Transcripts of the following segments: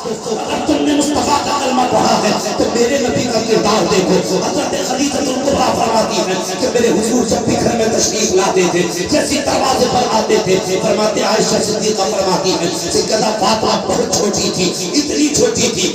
अगर तुमने मुस्तफा का कलमा पढ़ा है तो मेरे नबी का किरदार देखो। हजरत खदीजतुल कुबरा फरमाती है कि मेरे हुजूर जब भी घर में तशरीफ लाते थे, जैसे दरवाजे पर आते थे, फरमाते आयशा सिद्दीका फरमाती है सैयदा फातिमा बहुत छोटी थी, इतनी छोटी थी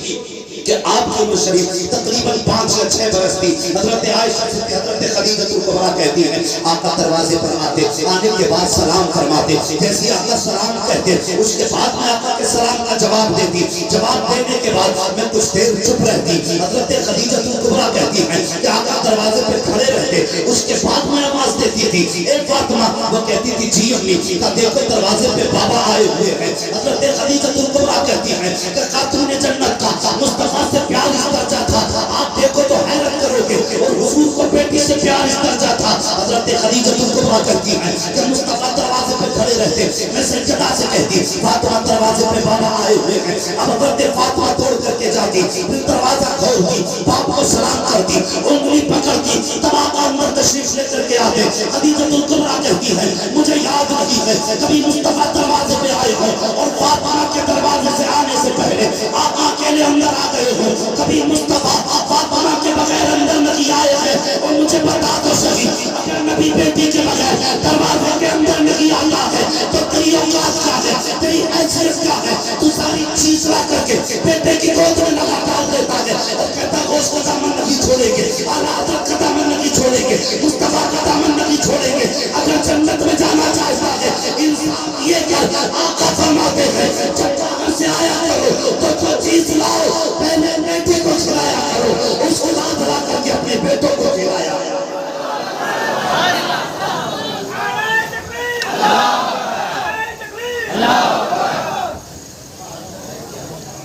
कि आपकी उम्र शरीफ तकरीबन 5 या 6 बरस थी। हजरत आयशा सिद्दीका हजरत खदीजतुल कुबरा कहती हैं आका दरवाजे पर आते, आने के बाद सलाम फरमाते, जैसे आका सलाम कहते उसके बाद मैं आका के सलाम का जवाब देती, जवाब देने के बाद मैं कुछ देर चुप रहती। हजरत खदीजतुल कुबरा कहती हैं कि आका दरवाजे पर खड़े रहते, उसके बाद मैं आवाज देती थी ए फातिमा, वो कहती थी जी अम्मी, का देखो दरवाजे पे बाबा आए हुए हैं। हजरत खदीजतुल कुबरा कहती हैं कि खातून जन्नत का मुस्तफा से प्यार इस दर्जा था, आप देखो तो हैरत करोगे, और हुजूर को बेटी से प्यार इस दर्जा था। हजरत खदीजतुल कुबरा कहती हैं कि मुस्तफा दरवाजे पे खड़े रहते, मैं सज्जदा से कहती फातिमा दरवाजे पे बाबा आए हुए हैं। अब हजरत फातिमा तोड़ करके जाती, फिर दरवाजा खोलती, बाप को सलाम करती, उंगली पकड़ती, तब आका अंदर तशरीफ लेकर के आते। खदीजतुल कुबरा कहती है मुझे याद नहीं है कभी मुस्तफा दरवाजे पे आए हो और फातिमा के दरवाजे से आने से पहले आका अकेले अंदर आ गए हो, कभी मुस्तफा फातिमा के बगैर अंदर नहीं आए हैं, और मुझे बता दो सही अगर नबी बेटी के बगैर दरवाजे के अंदर नहीं आया है तो तेरी औकात क्या है, तेरी हैसियत क्या है? तू सारी चीज ला करके बेटे की गोद में लगा डाल देता है और कहता गोश्त का दामन नहीं छोड़ेंगे, आला हज़रत का दामन नहीं छोड़ेंगे, मुस्तफा का दामन नहीं छोड़ेंगे। अगर जन्नत में जाना चाहता है इंसान ये कर, आका फरमाते हैं जब बाहर से आया करो तो जो चीज लाओ पहले बेटे को खिलाया करो, उसको बाद ला करके अपने बेटों को खिलाया।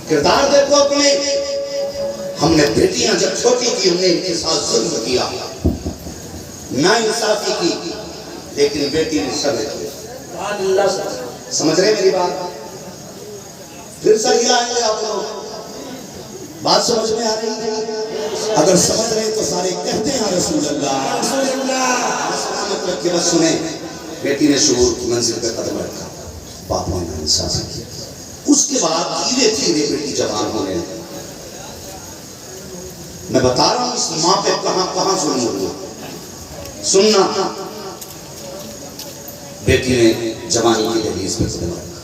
किरदार देखो अपने। हमने बेटियां जब छोटी थी हमने इनके साथ जुल्म किया, ना इंसाफी की, लेकिन बेटी ने सब्र किया। समझ रहे मेरी बात? फिर सही आएंगे आप लोग, बात समझ में आ रही है? अगर समझ रहे तो सारे कहते हैं रसूल अल्लाह सलामत रखे। बस सुने, बेटी ने शूर की मंजिल पे कदम रखा, पापा ने इंसाफ किया, उसके बाद धीरे धीरे बेटी जवान होने लगी। मैं बता रहा हूं इस माँ पे कहां कहां जुल्म हुआ, सुनना। बेटी ने जवानी की दहलीज पे कदम रखा,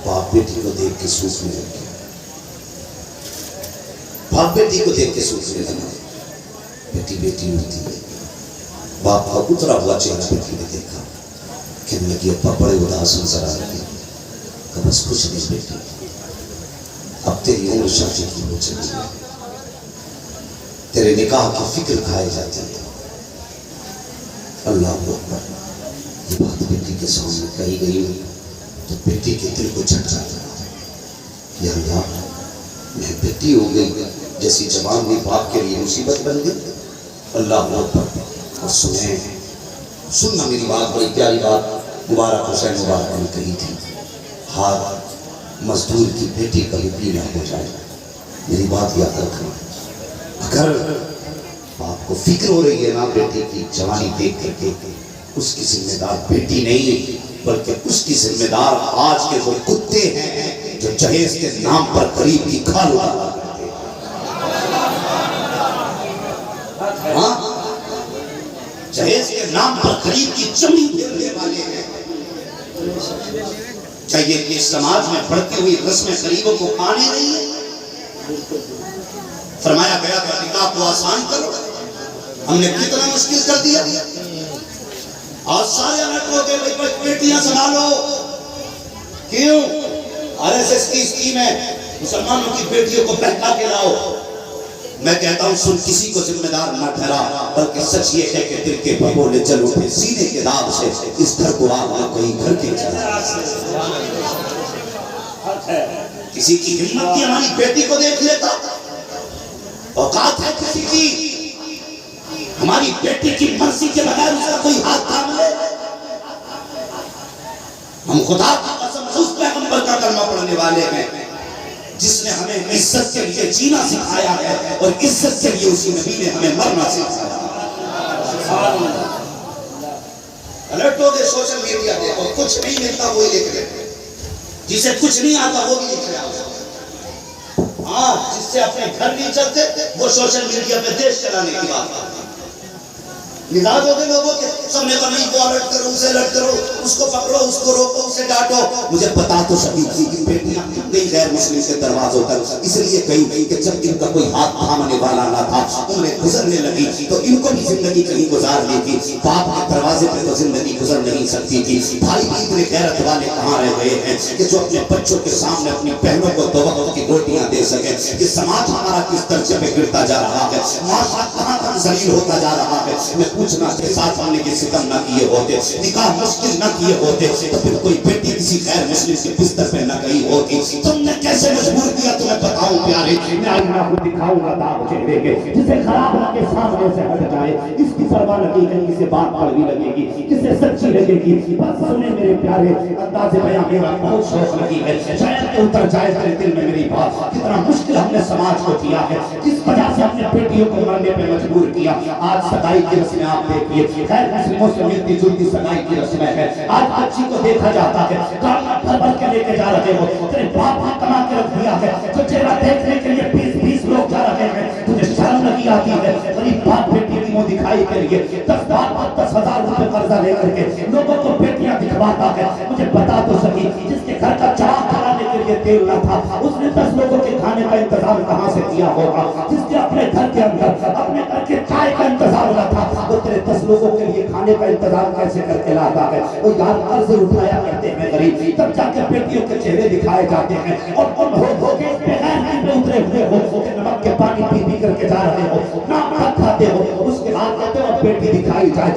बाप बेटी को देख के सूखने लग गया, बाप बेटी को देख के सूखने लगा। बेटी बेटी होती है, बाप का उतरा हुआ चेहरा बेटी ने देखा, कहने लगी अब्बा बड़े उदास नजर आ रहे हैं। बस कुछ नहीं बेटी, अब तेरी उम्र शादी की हो चली है, तेरे निकाह की फिक्र खाए जाती है। अल्लाह अकबर, ये बात बेटी के सामने कही गई तो बेटी के दिल को झटका लगा। या अल्लाह, मैं बेटी हो गई जैसी जवान हुई बाप के लिए मुसीबत बन गई। अल्लाह अकबर। और सुने, सुनना मेरी बात, बड़ी प्यारी बात मुबारक हुसैन मुबारक ने कही थी, हाथ मजदूर की बेटी कभी पीला हो जाए। मेरी बात याद रखना, अगर आपको फिक्र हो रही है ना बेटी की जवानी देख करके, उसकी जिम्मेदार बेटी नहीं बल्कि उसकी जिम्मेदार आज के वो कुत्ते हैं जो जहेज के नाम पर गरीब की खाल उड़ा करते हैं। हाँ, जहेज के नाम पर गरीब की जमीन फेरने वाले हैं। चाहिए कि समाज में बढ़ती हुई रस्में गरीबों को आने रही है। फरमाया गया था निकाह को आसान करो, हमने कितना मुश्किल कर दिया। आज सारे अलर्ट हो गए, बेटियां संभालो। क्यों? आरएसएस की स्कीम है मुसलमानों की बेटियों को बहका के लाओ। मैं कहता हूं सुन, किसी को जिम्मेदार न ठहरा, बल्कि सच ये है कि दिल के भगोले जल उठे सीने के दाग से, इस घर को आग न कहीं घर के चला। किसी की हिम्मत की हमारी बेटी को देख लेता, औकात है किसी की हमारी बेटी की मर्जी के बगैर उसका कोई हाथ थाम ले। हम खुदा की कसम उस पैगंबर का कलमा पढ़ने वाले हैं जिसने हमें इज्जत के लिए जीना सिखाया है और इज्जत के लिए उसी नबी ने हमें मरना सिखाया। अलर्ट हो गए, सोशल मीडिया देखो, कुछ नहीं मिलता वही लिख रहे, जिसे कुछ नहीं आता वो भी लिख रहा। हाँ, जिससे अपने घर नहीं चलते वो सोशल मीडिया पे देश चलाने की बात करते हैं। मिजाज हो गए लोगों के, सबने कहा नहीं वो अलर्ट करो, उसे अलर्ट करो, उसको पकड़ो, उसको रोको, उसे डांटो। मुझे बता तो सकी थी कि बेटियां क्यों गई गैर मुस्लिम के दरवाजों तक, इसलिए गई कि जब इनका कोई हाथ थामने वाला ना था, उन्हें गुजरने लगी तो इनको भी जिंदगी कहीं गुजार ली थी। बाप के दरवाजे पे तो जिंदगी गुजर नहीं सकती थी। भाई भी इतने गैरत वाले कहाँ रह गए हैं कि जो अपने बच्चों के सामने अपनी बहनों को 2 वक्त की रोटियां दे सके। कि समाज हमारा किस दर्जे पे गिरता जा रहा है, माशा कहाँ कहाँ जलील होता जा रहा है। मैं पूछना के साथ आने के सितम न किए होते, निकाह मुश्किल न किए होते, तो फिर कोई बेटी किसी गैर मुस्लिम के बिस्तर पे न गई होती। तुमने कैसे मजबूर किया तुम्हें बताऊं प्यारे, मैं आईना को दिखाऊंगा दाग चेहरे के, जिसे खराब लगे सामने से हट जाए, इसकी परवाह लगी कहीं किसी बात कड़वी लगेगी, किसे सच्ची लगेगी। बस सुने मेरे प्यारे, अंदाज़े बयां मेरा बहुत शौक लगी है, शायद कि उतर जाए तेरे दिल में मेरी बात। कितना मुश्किल हमने समाज को किया है, किस वजह से हमने बेटियों को मरने पे मजबूर किया। आज सगाई की रस्में आप देखिए, खैर मुस्लिमों से मिलती जुलती सगाई की रस्में है। आज बच्ची को देखा जाता है, भर भर के लेके जा रहे हो, तेरे बाप ने कमा के रख दिया है, तो चेहरा देखने के लिए 20-20 लोग जा रहे हैं, तुझे शर्म नहीं आती है। गरीब बाप बेटी की मुंह दिखाई के लिए 10,000 रुपए कर्जा लेकर के लोगों को बेटियां दिखवाता है। मुझे बता तो सकी, जिसके घर का चाक कराने के लिए तेल न था, उसने 10 लोगों के खाने का इंतजाम कहां से किया होगा। जिसके अपने घर के अंदर अपने घर के चाय का इंतजाम न था, वो तेरे 10 लोगों के लिए खाने का इंतजाम कैसे करके लाता है। वो यार कर्ज उठाया करते हैं गरीब, तब जाकर बेटियों के चेहरे दिखाए जाते हैं। और तुम हो के बगैर में उतरे हुए हो, नमक के पानी पी पी करके जा रहे हो, नाम खाते हो, उसके बाद कहते हो बेटी दिखाई जाए।